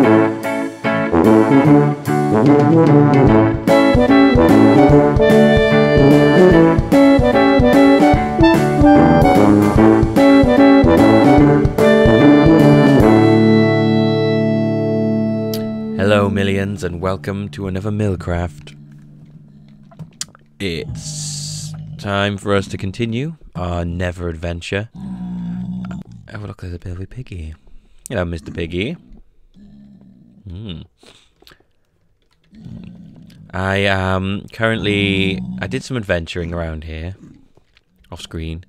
Hello millions and welcome to another Millcraft. It's time for us to continue our Nether adventure. Have a look at the Billy Piggy. Hello Mr. Piggy. I did some adventuring around here off screen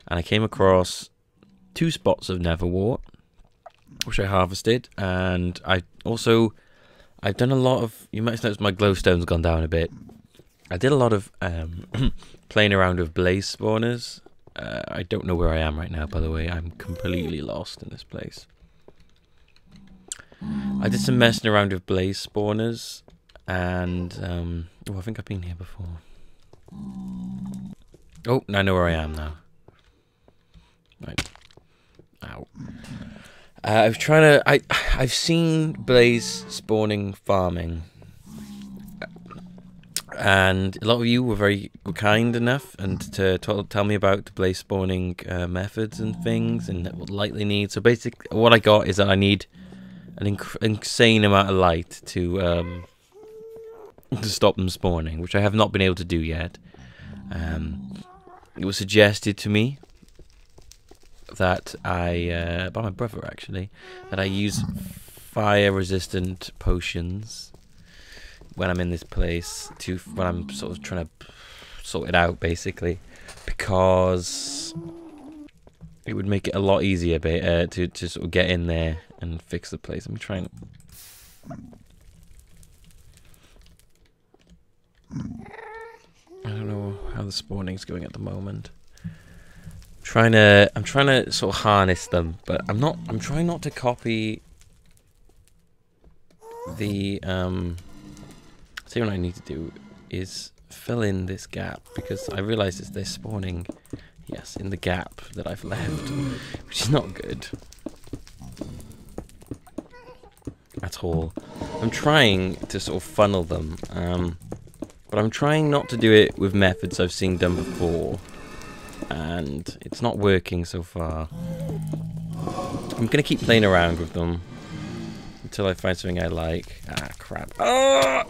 and I came across 2 spots of nether wart which I harvested, and I've done a lot of, you might notice my glowstone's gone down a bit. I did a lot of playing around with blaze spawners. I don't know where I am right now, by the way. I'm completely lost in this place. I did some messing around with blaze spawners, and oh, I think I've been here before. Oh, I know where I am now. Right. Ow. I've seen blaze spawning farming, and a lot of you were kind enough and to tell me about the blaze spawning methods and things and what light they need. So basically, what I got is that I need an insane amount of light to stop them spawning, which I have not been able to do yet. It was suggested to me that by my brother actually, that I use fire resistant potions when I'm in this place when I'm sort of trying to sort it out, basically, because it would make it a lot easier to sort of get in there and fix the place. Let me try and I don't know how the spawning's going at the moment. I'm trying to sort of harness them, but I'm trying not to copy the see, what I need to do is fill in this gap, because I realize they're spawning, yes, in the gap that I've left, which is not good at all. I'm trying to sort of funnel them, but I'm trying not to do it with methods I've seen done before, and it's not working so far. I'm gonna keep playing around with them until I find something I like. Ah, crap. Ah!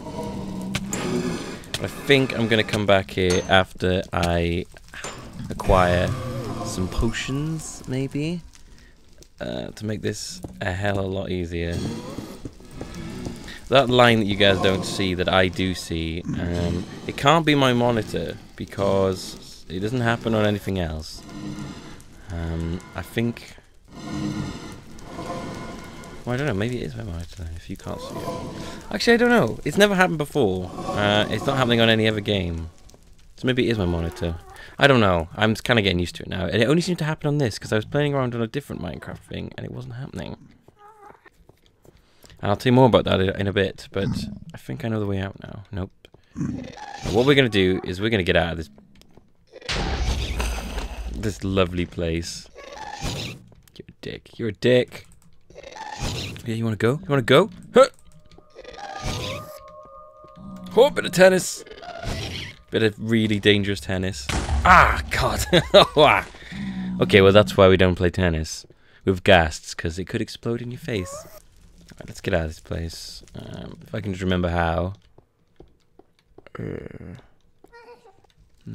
But I think I'm gonna come back here after I acquire some potions, maybe, to make this a hell of a lot easier. That line that you guys don't see, that I do see, it can't be my monitor, because it doesn't happen on anything else. I think... well, I don't know, maybe it is my monitor, if you can't see it. Actually, I don't know. It's never happened before. It's not happening on any other game. So maybe it is my monitor. I don't know. I'm kind of getting used to it now. And it only seemed to happen on this, because I was playing around on a different Minecraft thing, and it wasn't happening. And I'll tell you more about that in a bit, but I think I know the way out now. Nope. What we're going to do is we're going to get out of this lovely place. You're a dick. You're a dick. Yeah, you want to go? You want to go? Huh! Oh, bit of tennis. Bit of really dangerous tennis. Ah, God. Okay, well, that's why we don't play tennis with ghasts, because it could explode in your face. Alright, let's get out of this place. If I can just remember how. No,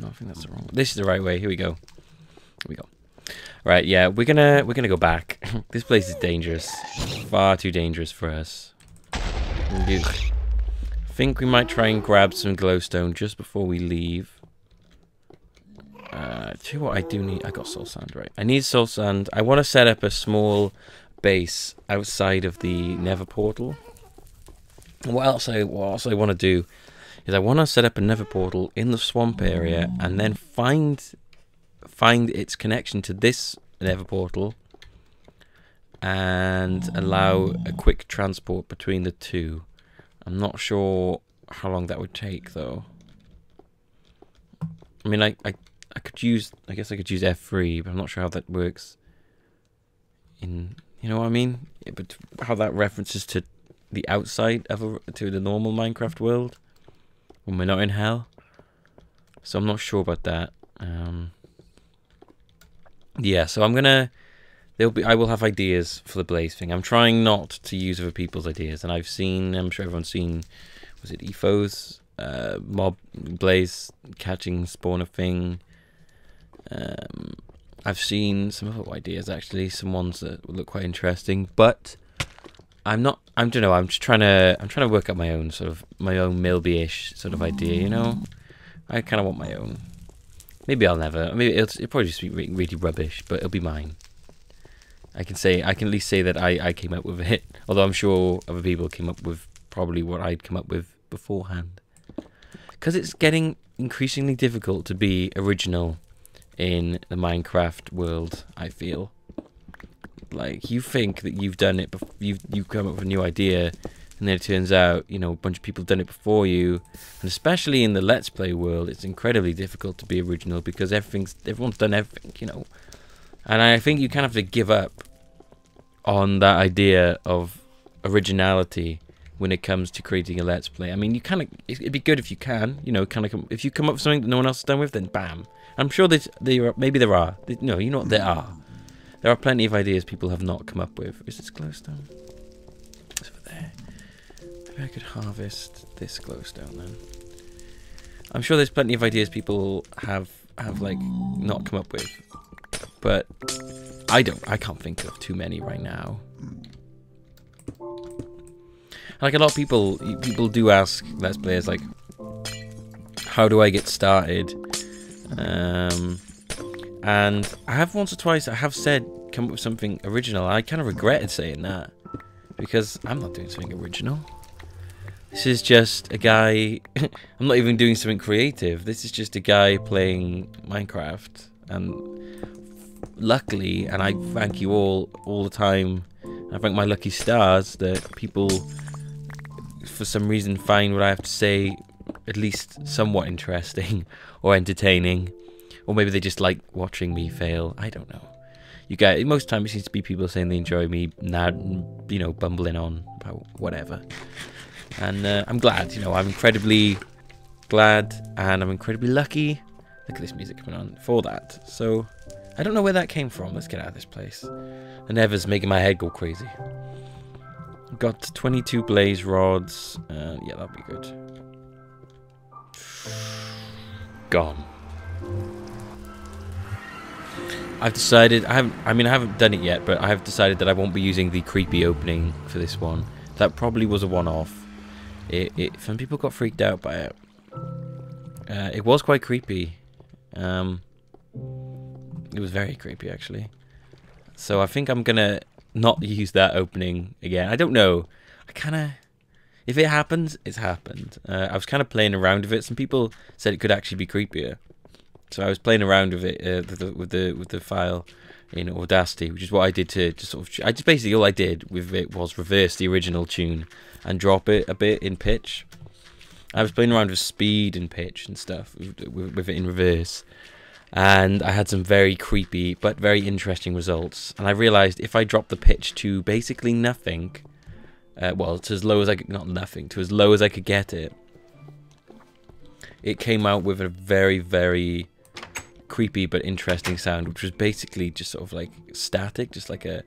I think that's the wrong. This is the right way. Here we go. Here we go. Right, yeah, we're gonna go back. This place is dangerous. Far too dangerous for us. I think we might try and grab some glowstone just before we leave. Tell you what I do need. I got soul sand, right? I need soul sand. I want to set up a small base outside of the Nether portal. What else I want to do is I want to set up a Nether portal in the swamp area, and then find its connection to this Nether portal and allow a quick transport between the two. I'm not sure how long that would take, though. I mean, I could use, I guess I could use F3, but I'm not sure how that works in You know what I mean? Yeah, but how that references to the outside of to the normal Minecraft world when we're not in hell. So I'm not sure about that. Yeah, so I'm gonna. I will have ideas for the blaze thing. I'm trying not to use other people's ideas, and I've seen. I'm sure everyone's seen. Was it Efo's mob blaze catching spawner thing? I've seen some other ideas actually. Some ones that look quite interesting, but I'm not. I don't know. I'm just trying to. I'm trying to work out my own sort of Millbee-ish sort of idea. You know, I kind of want my own. Maybe I'll never. Maybe it'll probably just be really rubbish, but it'll be mine. I can at least say that I came up with it. Although I'm sure other people came up with probably what I'd come up with beforehand. Because it's getting increasingly difficult to be original in the Minecraft world, I feel. Like, you think that you've done it, you've come up with a new idea, and then it turns out, you know, a bunch of people have done it before you. And especially in the Let's Play world, it's incredibly difficult to be original because everyone's done everything, you know. And I think you kind of have to give up on that idea of originality when it comes to creating a Let's Play. I mean, you kind of, it'd be good if you can, you know, kind of, if you come up with something that no one else has done with, then bam. I'm sure maybe there are. No, you know what, there are. There are plenty of ideas people have not come up with. Is this glowstone? It's over there. Maybe I could harvest this glowstone then. I'm sure there's plenty of ideas people have like not come up with. But I can't think of too many right now. Like a lot of people do ask Let's Players like, how do I get started? And I have once or twice I have said come up with something original. I kind of regretted saying that because I'm not doing something original. This is just a guy. I'm not even doing something creative. This is just a guy playing Minecraft, and luckily, and I thank you all the time. I thank my lucky stars that people, for some reason, find what I have to say at least somewhat interesting or entertaining, or maybe they just like watching me fail. I don't know. You guys, most times it seems to be people saying they enjoy me, you know, bumbling on about whatever. And I'm glad, you know, I'm incredibly glad, and I'm incredibly lucky. Look at this music coming on for that. So I don't know where that came from. Let's get out of this place. The Nether's making my head go crazy. Got 22 blaze rods. Yeah, that'll be good. Gone. I've decided, I haven't done it yet, but I have decided that I won't be using the creepy opening for this one. That probably was a one-off. Some people got freaked out by it. It was quite creepy. It was very creepy, actually. So I think I'm gonna not use that opening again. I don't know. If it happens, it's happened. I was kind of playing around with it. Some people said it could actually be creepier. So I was playing around with it with the file in Audacity, which is what I did to just sort of. Basically all I did with it was reverse the original tune and drop it a bit in pitch. I was playing around with speed and pitch and stuff with it in reverse, and I had some very creepy but very interesting results. And I realized if I drop the pitch to basically nothing, well, to as low as I could, not nothing, to as low as I could get it, it came out with a very, very creepy but interesting sound, which was basically just sort of like static, just like a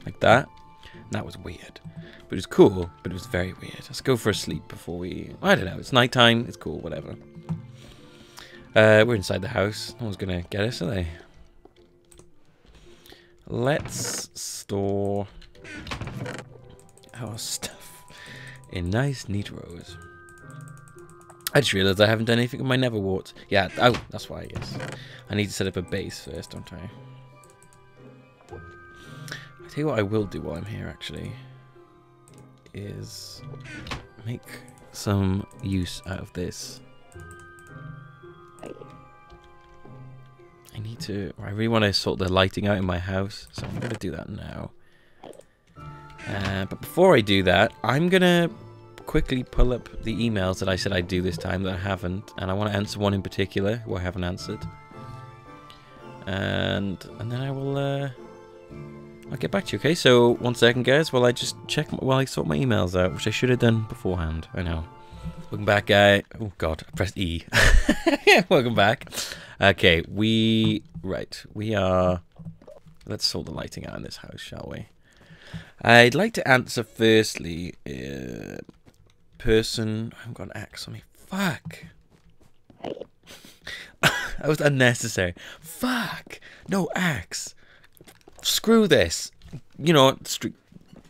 like that. And that was weird, but it was cool, but it was very weird. Let's go for a sleep before I don't know, it's nighttime, it's cool, whatever. We're inside the house, no one's gonna get us, are they? Let's store our stuff in nice, neat rows. I just realised I haven't done anything with my Nether wart. Yeah, oh, that's why, I guess. I need to set up a base first, don't I? I tell you what I will do while I'm here, actually, is make some use out of this. I really want to sort the lighting out in my house, so I'm going to do that now. But before I do that, I'm going to quickly pull up the emails that I said I'd do this time that I haven't, and I want to answer one in particular who I haven't answered. And then I will I'll get back to you. Okay, so 1 second, guys, while I just check while I sort my emails out, which I should have done beforehand. I know. Welcome back, guy. Oh God, I pressed E. Welcome back. Okay, we are. Let's sort the lighting out in this house, shall we? I'd like to answer firstly. Person. I haven't got an axe on me. Fuck. That was unnecessary. Fuck. No axe. Screw this. You know what?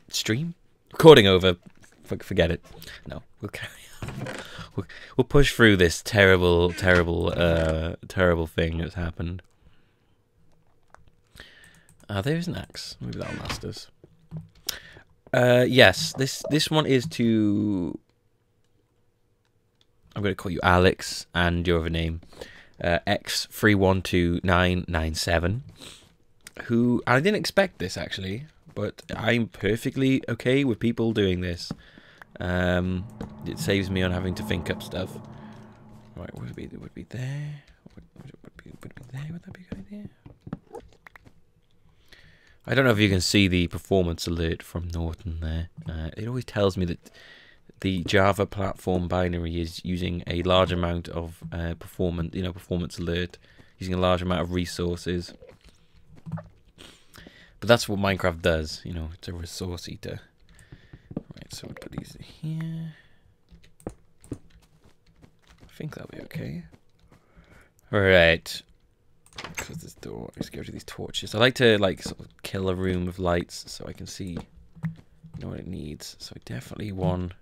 Stream? Recording over. Forget it. No, we'll carry on. We'll push through this terrible thing that's happened. There's an axe. Maybe that'll last us. Yes, this one is to. I'm going to call you Alex, and your other name, X312997. Who I didn't expect this actually, but I'm perfectly okay with people doing this. It saves me on having to think up stuff. Right, would it be there? Would be there? Would that be a good idea? I don't know if you can see the performance alert from Norton there. It always tells me that the Java platform binary is using a large amount of performance alert, using a large amount of resources. But that's what Minecraft does, you know, it's a resource eater. Right, so we'll put these here. I think that'll be okay. Alright. Close this door. Let's go to these torches. I like to sort of kill a room with lights so I can see what it needs. So I definitely want.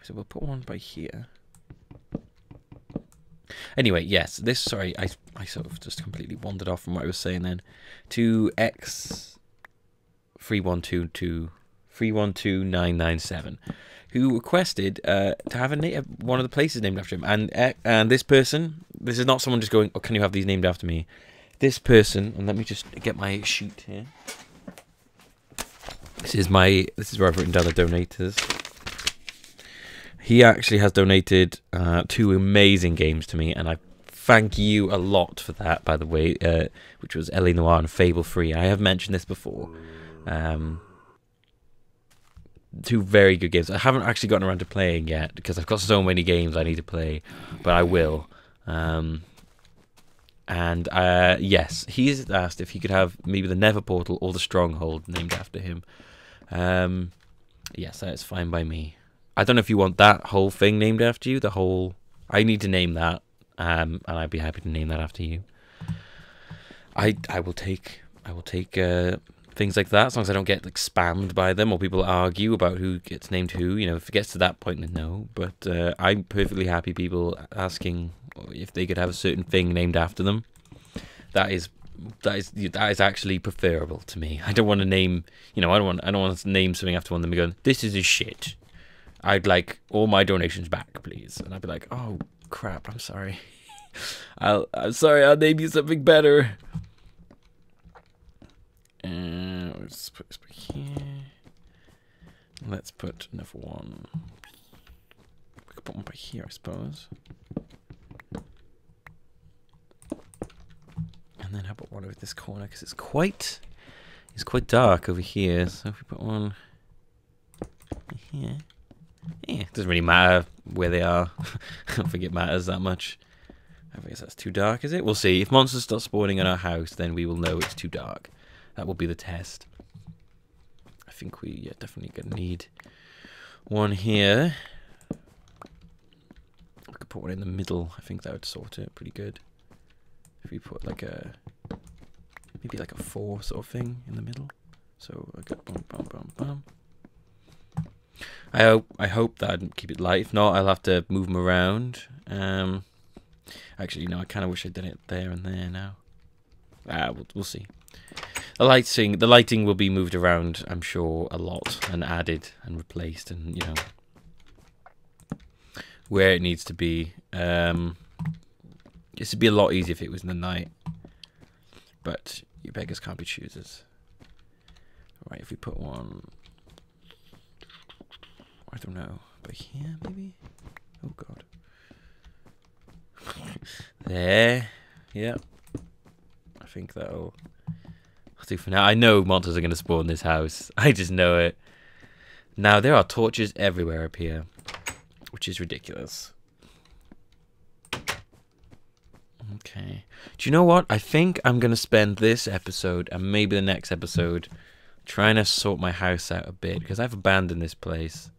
So we'll put one by here. Anyway, yes. This. Sorry, I sort of just completely wandered off from what I was saying then. To X312997, who requested to have one of the places named after him. And this person. This is not someone just going, oh, can you have these named after me? This person, and let me just get my sheet here. This is where I've written down the donators. He actually has donated 2 amazing games to me, and I thank you a lot for that, by the way, which was L.A. Noire and Fable 3. I have mentioned this before. 2 very good games. I haven't actually gotten around to playing yet, because I've got so many games I need to play, but I will. Yes, he's asked if he could have maybe the Nether portal or the Stronghold named after him. Yes, that's fine by me. I don't know if you want that whole thing named after you. I need to name that, and I'd be happy to name that after you. I will take things like that as long as I don't get spammed by them or people argue about who gets named who. You know, if it gets to that point, then no. But I'm perfectly happy people asking if they could have a certain thing named after them. That is actually preferable to me. I don't want to name, I don't want to name something after one of them and go, this is a shit. I'd like all my donations back, please. And I'd be like, oh crap, I'm sorry. I'm sorry, I'll name you something better. Let's put this back here. Let's put another one. We could put one by here, I suppose. And then how about one over this corner, because it's quite dark over here. So if we put one here, yeah, it doesn't really matter where they are. I don't think it matters that much. I guess that's too dark, is it? We'll see. If monsters start spawning in our house, then we will know it's too dark. That will be the test. I think we definitely gonna need one here. We could put one in the middle. I think that would sort it pretty good. If we put maybe like a 4 sort of thing in the middle. So I got bum bum bum bum. I hope that I'd keep it light. If not, I'll have to move them around. Actually, no, I kind of wish I'd done it there and there now. We'll see. The lighting will be moved around, I'm sure, a lot and added and replaced, and where it needs to be. This would be a lot easier if it was in the night, but you beggars can't be choosers. Right, if we put one, I don't know, by here, maybe? Oh, God. There. Yep. I think that'll do for now. I know monsters are going to spawn in this house. I just know it. Now, there are torches everywhere up here, which is ridiculous. Okay. Do you know what? I think I'm going to spend this episode and maybe the next episode trying to sort my house out a bit, because I've abandoned this place.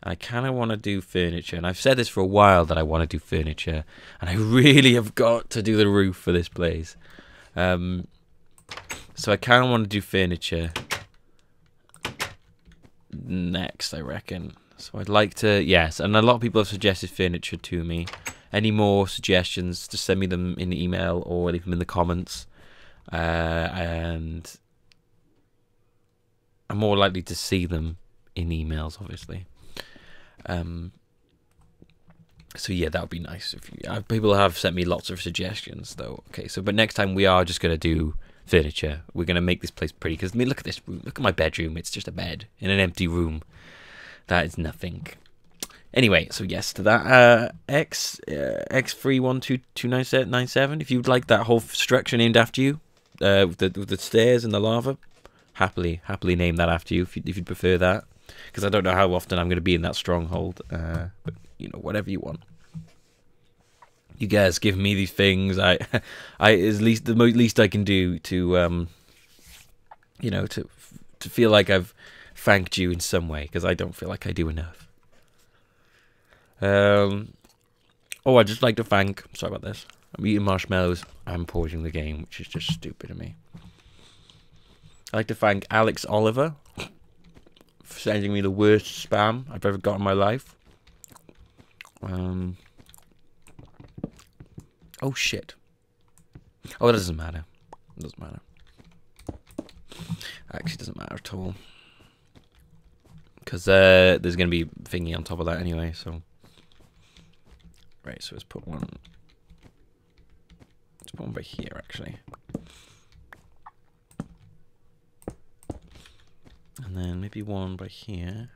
And I kind of want to do furniture. And I've said this for a while that I want to do furniture. And I really have got to do the roof for this place. So I kind of want to do furniture next, I reckon. So I'd like to, yes, and a lot of people have suggested furniture to me. Any more suggestions, just send me them in the email or leave them in the comments. And I'm more likely to see them in emails, obviously. So yeah, that would be nice. If you, people have sent me lots of suggestions, though. Okay, so but next time we are just going to do furniture. We're going to make this place pretty, because I mean, look at this room. Look at my bedroom. It's just a bed in an empty room. That is nothing. Anyway, so yes to that. X312297. If you'd like that whole structure named after you, with the stairs and the lava, happily name that after you if you'd prefer that, because I don't know how often I'm going to be in that stronghold. But you know, whatever you want. You guys give me these things. I is least the least I can do to you know, to feel like I've thanked you in some way, because I don't feel like I do enough. Oh, I'd just like to thank. Sorry about this. I'm eating marshmallows. I'm pausing the game, which is just stupid of me. I'd like to thank Alex Oliver for sending me the worst spam I've ever got in my life. Oh shit. Oh, it doesn't matter. It doesn't matter. Actually, doesn't matter at all. Because there's going to be thingy on top of that anyway, so. Right, so let's put one. Let's put one by here, actually. And then maybe one by here.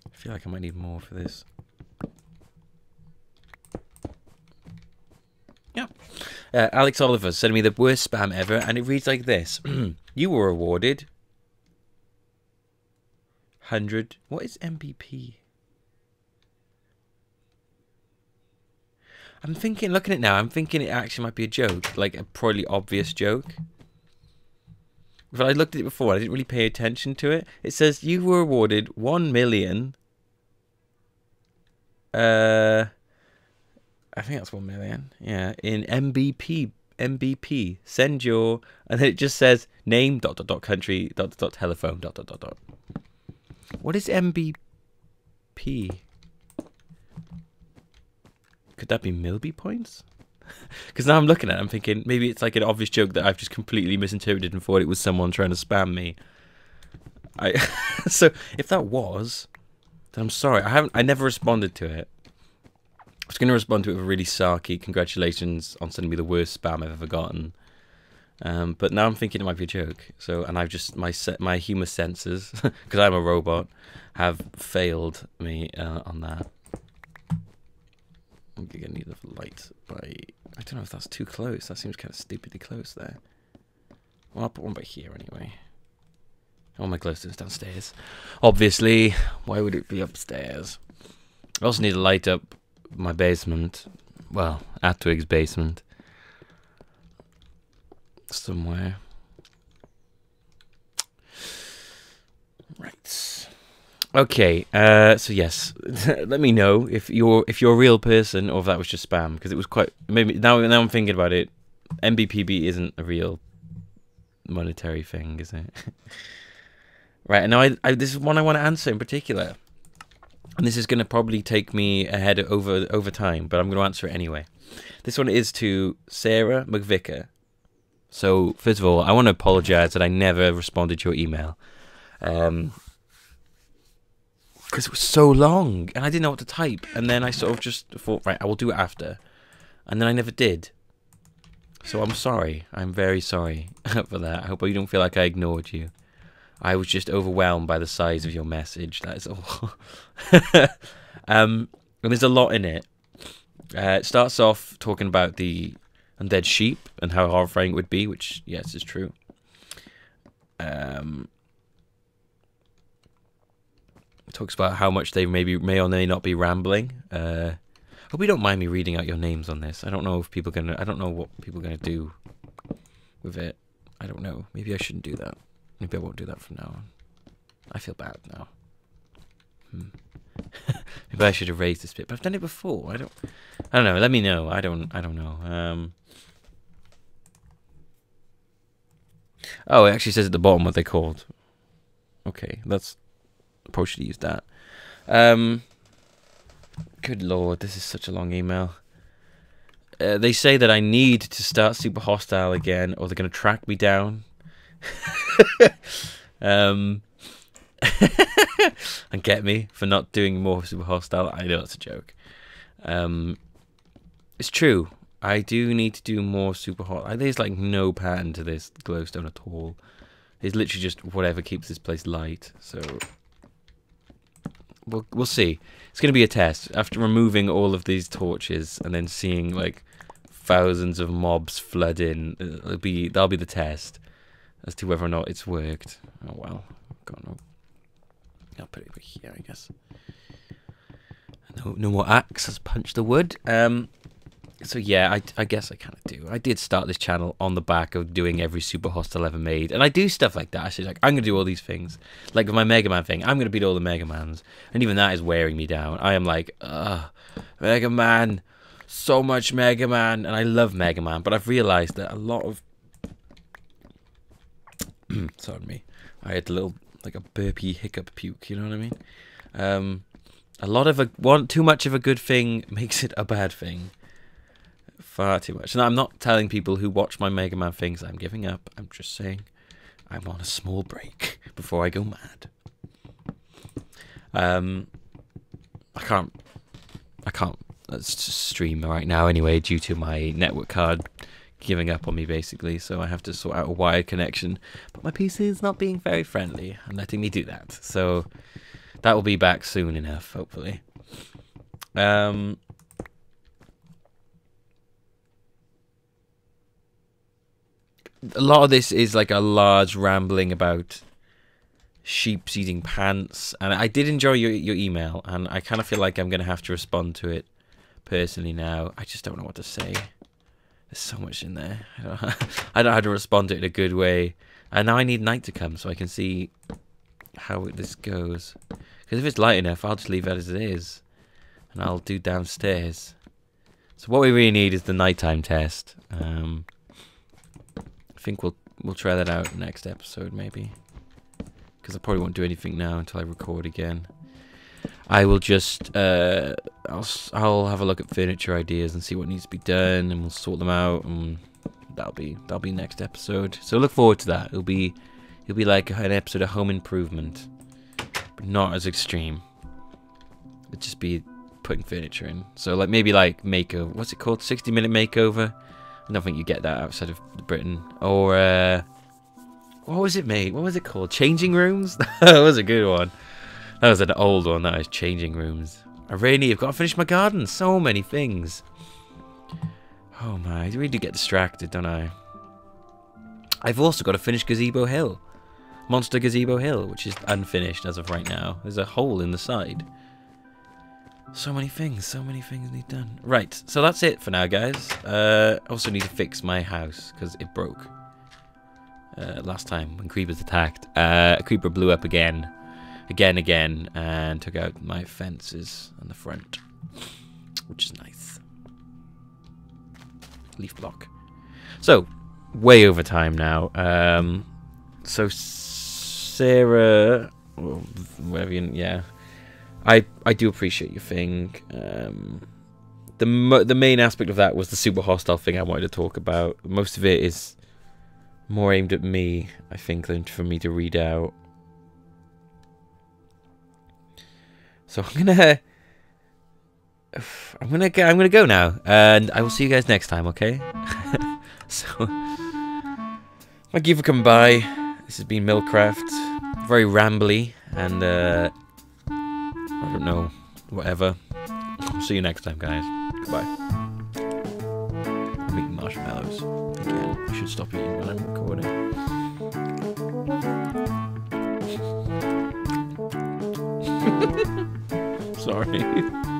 I feel like I might need more for this. Yeah. Alex Oliver sent me the worst spam ever, and it reads like this. You were awarded 100. What is MVP? I'm thinking, looking at it now, I'm thinking it actually might be a joke, like a probably obvious joke. But I looked at it before, I didn't really pay attention to it. It says you were awarded 1 million. I think that's 1 million. Yeah, in MVP. Send your, and then it just says name ... country ... telephone ... What is MVP? Could that be Millbee points? Because now I'm looking at it, I'm thinking maybe it's like an obvious joke that I've just completely misinterpreted and thought it was someone trying to spam me. So if that was, then I'm sorry. I never responded to it. I was going to respond to it with a really sarky congratulations on sending me the worst spam I've ever gotten. But now I'm thinking it might be a joke. So, and I've just my humour senses, because I'm a robot, have failed me on that. I'm gonna need the light by. I don't know if that's too close. That seems kind of stupidly close there. Well, I'll put one by here anyway. All my glowstone's downstairs. Obviously, why would it be upstairs? I also need to light up my basement. Well, Atwig's basement. Somewhere. Right. Okay, so yes, let me know if you're a real person or if that was just spam, because it was quite, maybe now I'm thinking about it, MBPB isn't a real monetary thing, is it? Right, and now this is one I want to answer in particular, and this is going to probably take me ahead over time, but I'm going to answer it anyway. This one is to Sarah McVicker. So first of all, I want to apologize that I never responded to your email. Because it was so long, and I didn't know what to type, and then I sort of just thought, right, I will do it after, and then I never did. So I'm sorry. I'm very sorry for that. I hope you don't feel like I ignored you. I was just overwhelmed by the size of your message. That is all. And there's a lot in it. It starts off talking about the undead sheep and how horrifying it would be, which, yes, is true. It talks about how much they may or may not be rambling. Hope you don't mind me reading out your names on this. I don't know if people gonna. I don't know what people are gonna do with it. I don't know. Maybe I shouldn't do that. Maybe I won't do that from now on. I feel bad now. Maybe I should have raised this bit, but I've done it before. I don't know. Let me know. I don't know. Oh, it actually says at the bottom what they're called. Okay, that's. I probably should use that. Good lord, this is such a long email. They say that I need to start Super Hostile again, or they're going to track me down. And get me for not doing more Super Hostile. I know it's a joke. It's true. I do need to do more Super Hostile. There's like no pattern to this glowstone at all. It's literally just whatever keeps this place light. So we'll see. It's going to be a test. After removing all of these torches and then seeing like thousands of mobs flood in, that'll be the test as to whether or not it's worked. Oh well. God, no. I'll put it over here, I guess. No more axe has punched the wood. So yeah, I guess I kind of do. I did start this channel on the back of doing every Super Hostile ever made, and I do stuff like that. I say like, I'm gonna do all these things, like with my Mega Man thing. I'm gonna beat all the Mega Mans, and even that is wearing me down. I am like, Mega Man, so much Mega Man, and I love Mega Man, but I've realized that a lot of sorry me, I had a little like a burpy hiccup puke. You know what I mean? A lot of too much of a good thing makes it a bad thing. Far too much. And I'm not telling people who watch my Mega Man things I'm giving up. I'm just saying I'm on a small break before I go mad. I can't stream right now anyway due to my network card giving up on me basically, so I have to sort out a wired connection. But my PC is not being very friendly and letting me do that. So that will be back soon enough, hopefully. A lot of this is like a large rambling about sheep eating pants, and I did enjoy your email, and I kind of feel like I'm going to have to respond to it personally now. I just don't know what to say. There's so much in there. I don't know how to respond to it in a good way. And now I need night to come so I can see how this goes. Because if it's light enough, I'll just leave it as it is, and I'll do downstairs. So what we really need is the nighttime test. I think we'll try that out next episode maybe, because I probably won't do anything now until I record again. I will just I'll have a look at furniture ideas and see what needs to be done, and we'll sort them out, and that'll be next episode. So look forward to that. It'll be like an episode of Home Improvement, but not as extreme. It'll just be putting furniture in. So like maybe like makeover. What's it called? 60-minute makeover. I don't think you get that outside of Britain. Or, what was it, mate? What was it called? Changing rooms? That was a good one. That was an old one, that was changing rooms. I've got to finish my garden. So many things. Oh my, I really do get distracted, don't I? I've also got to finish Gazebo Hill. Monster Gazebo Hill, which is unfinished as of right now. There's a hole in the side. So many things need done. Right, so that's it for now, guys. I also need to fix my house because it broke last time when creepers attacked. A creeper blew up again, and took out my fences on the front, which is nice. Leaf block. So, way over time now. So Sarah, well, whatever yeah. I do appreciate your thing. The main aspect of that was the Super Hostile thing I wanted to talk about. Most of it is more aimed at me, I think, than for me to read out. So I'm gonna go now, and I will see you guys next time. Okay? So thank you for coming by. This has been Millcraft. very rambly, and I don't know, whatever. See you next time, guys. Goodbye. I'm eating marshmallows again. I should stop eating when I'm recording. Sorry.